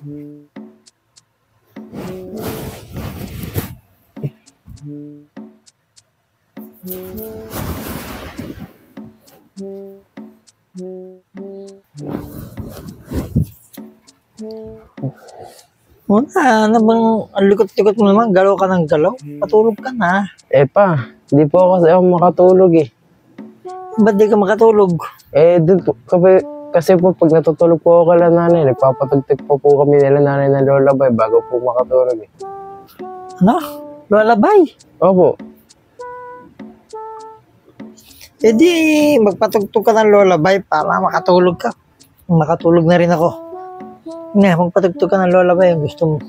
Ano bang ang likot-likot mo naman? Galaw ka ng galaw? Patulog ka na. Eh pa, di po kasi ako makatulog eh. Ba't di ka makatulog? Dun po, kasi po pag natutulog po ako kala nanay, nagpapatugtog po kami nila nanay ng lullaby bago po makatulog eh. Ano? Lullaby? Opo. Eh di, magpatugtog ka ng lullaby para makatulog ka. Makatulog na rin ako. Nga, magpatugtog ka ng lullaby ang gusto mo.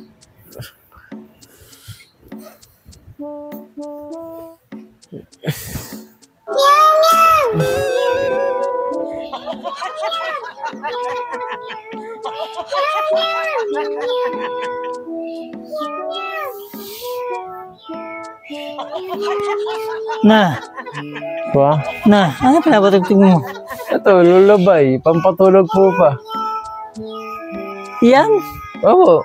Ano pinapatugtog mo? Ito, lullaby, pampatulog po pa. Yan? Oo.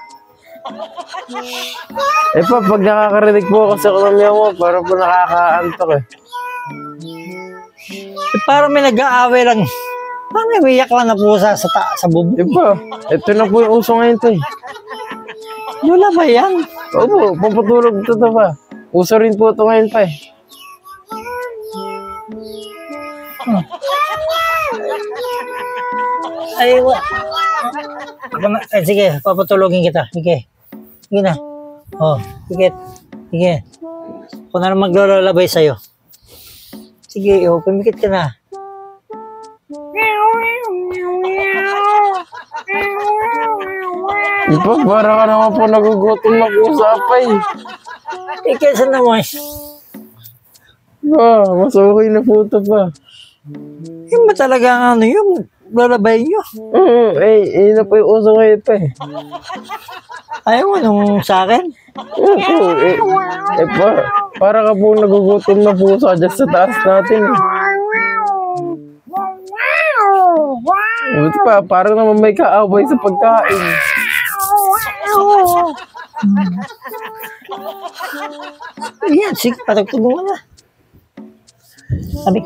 Pa, pag nakakarinig po kasi ako ng miyaw mo, parang po nakakaantok eh. Parang may nag-aaway lang. Parang may umiyak lang na pusa sa bubong. Pa, ito na po yung uso ngayon to eh. Lullaby yan? Opo, pampatulog ito pa. Uso rin po ito ngayon pa eh. Sige, papatulogin kita. Sige na. Sige. Ako na lang maglalabay sa'yo. Sige, pumikit ka na. Pa, para ka naman po nagugutom na usapay. Kesa naman. Mas okay na po ito pa. Yung ba talaga yung lalabay nyo? Yun na po yung uso ngayon pa eh. Ayaw mo nung sa akin? Pa, para ka po nagugutom na pusa dyan sa taas natin eh. Ito pa, parang naman may kaaway sa pagkain. Yan, sige, patagtog mo na. Sabi.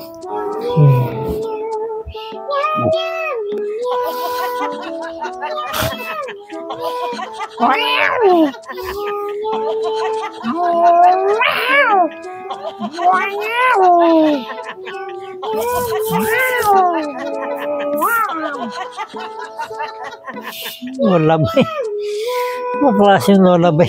Lullaby. Mapaklas yung lullaby.